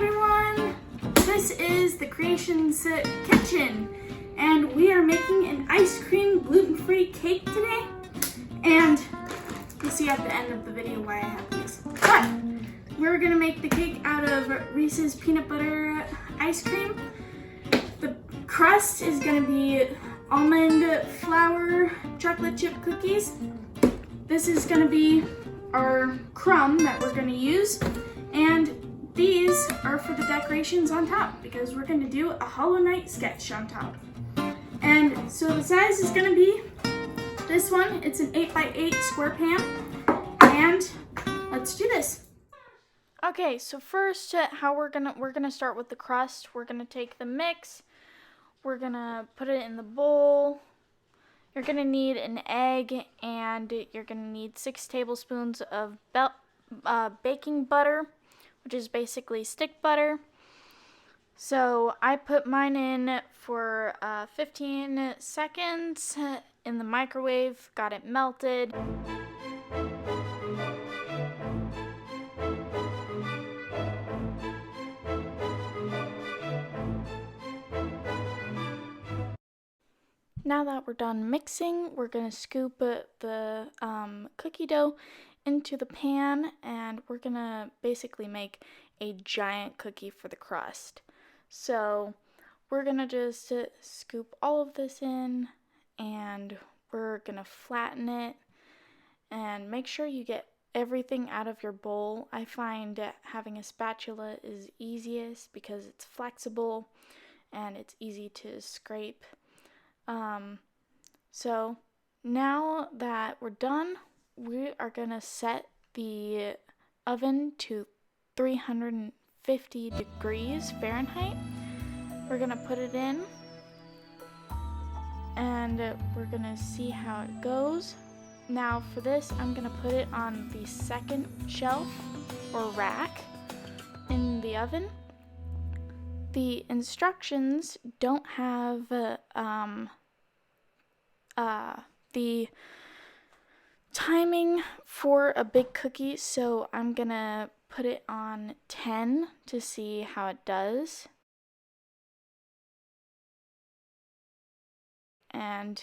everyone! This is the Creations Kitchen, and we are making an ice cream gluten-free cake today. And you'll see at the end of the video why I have these. But we're gonna make the cake out of Reese's peanut butter ice cream. The crust is gonna be almond flour chocolate chip cookies. This is gonna be our crumb that we're gonna use, and these are for the decorations on top because we're gonna do a Hollow Knight sketch on top. And so the size is gonna be this one. It's an 8x8 square pan, and let's do this. Okay, so first, how we're gonna start with the crust. We're gonna take the mix. We're gonna put it in the bowl. You're gonna need an egg, and you're gonna need 6 tablespoons of baking butter, which is basically stick butter. So I put mine in for 15 seconds in the microwave, got it melted. Now that we're done mixing, we're going to scoop the cookie dough into the pan, and we're going to basically make a giant cookie for the crust. So we're going to just scoop all of this in, and we're going to flatten it, and make sure you get everything out of your bowl. I find having a spatula is easiest because it's flexible and it's easy to scrape. So now that we're done, we are gonna set the oven to 350 degrees Fahrenheit. We're gonna put it in, and we're gonna see how it goes. Now for this, I'm gonna put it on the second shelf or rack in the oven. The instructions don't have the timing for a big cookie, so I'm gonna put it on 10 to see how it does. And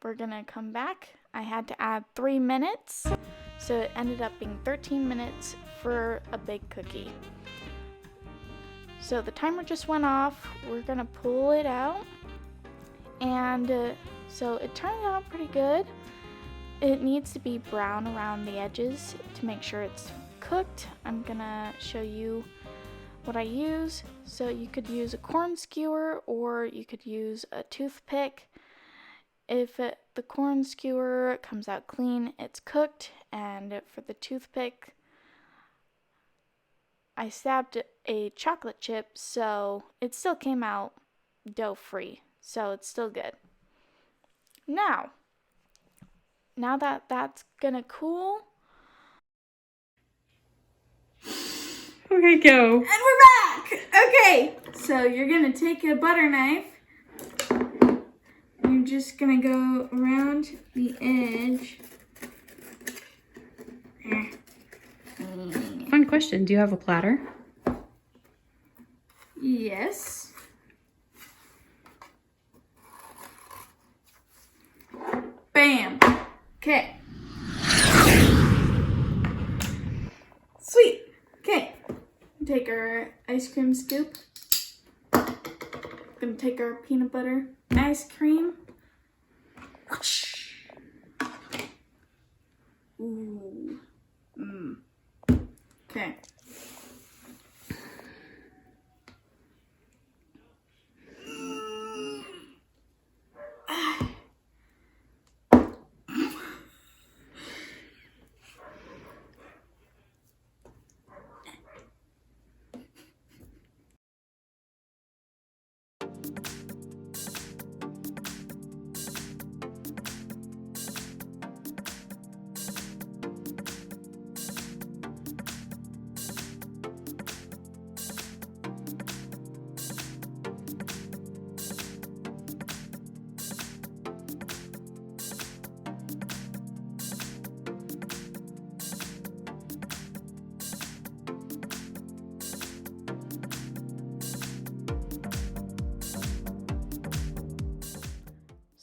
we're gonna come back. I had to add 3 minutes, so it ended up being 13 minutes for a big cookie. So the timer just went off. We're gonna pull it out, and so it turned out pretty good. It needs to be brown around the edges to make sure it's cooked. I'm gonna show you what I use. So you could use a corn skewer, or you could use a toothpick. If the corn skewer comes out clean, it's cooked, and for the toothpick, I stabbed a chocolate chip, so it still came out dough-free, so it's still good. Now that that's gonna cool. Okay, go. And we're back! Okay, so you're gonna take a butter knife. You're just gonna go around the edge. Fun question. Do you have a platter? Yes. Bam. Okay. Sweet. Okay. Take our ice cream scoop. Gonna take our peanut butter ice cream. Ooh. Okay.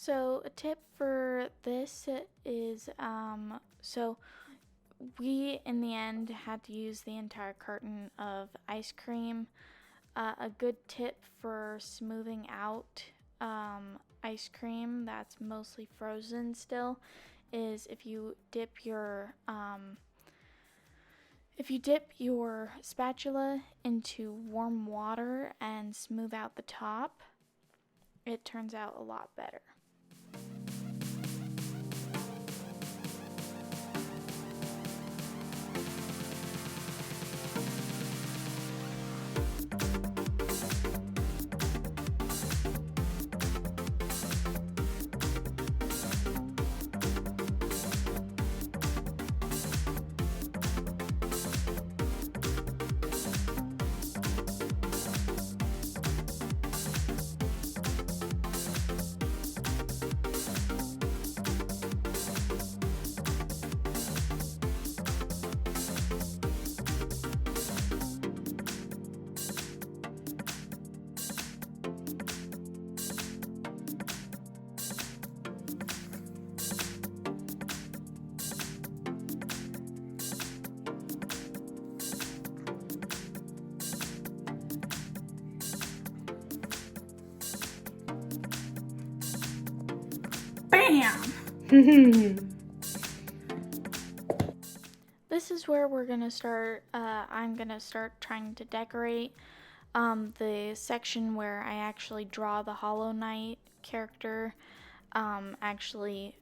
So a tip for this is, so we in the end had to use the entire carton of ice cream. A good tip for smoothing out ice cream that's mostly frozen still is if you dip your spatula into warm water and smooth out the top, it turns out a lot better. Bam! This is where we're gonna start. I'm gonna start trying to decorate the section where I actually draw the Hollow Knight character. Actually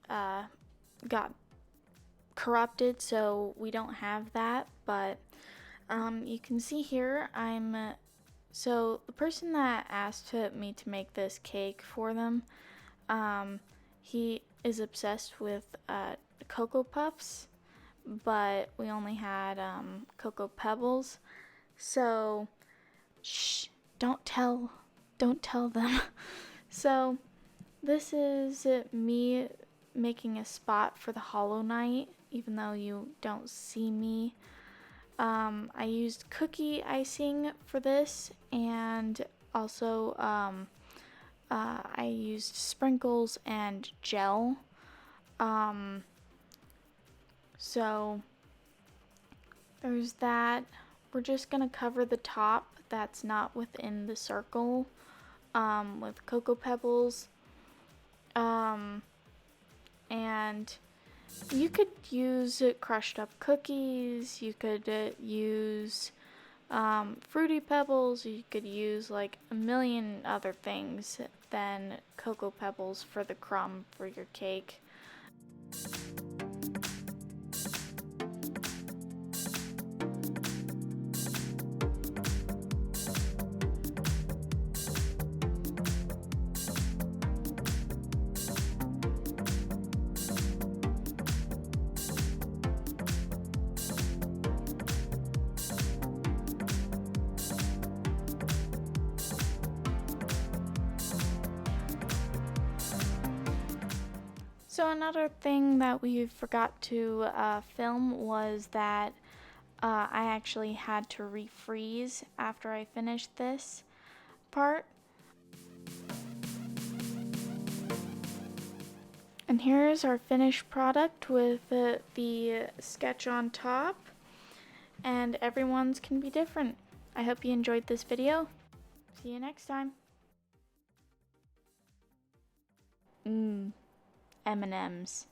got corrupted, so we don't have that. But you can see here, so the person that asked me to make this cake for them, he is obsessed with Cocoa Puffs, but we only had Cocoa Pebbles. So, shh, don't tell them. So, this is me making a spot for the Hollow Knight, even though you don't see me. I used cookie icing for this, and also I used sprinkles and gel. So there's that. We're just gonna cover the top that's not within the circle with Cocoa Pebbles. And you could use crushed up cookies, you could use Fruity Pebbles, you could use like a million other things than Cocoa Pebbles for the crumb for your cake. So another thing that we forgot to film was that I actually had to refreeze after I finished this part. And here's our finished product with the sketch on top, and everyone's can be different. I hope you enjoyed this video. See you next time. M&Ms.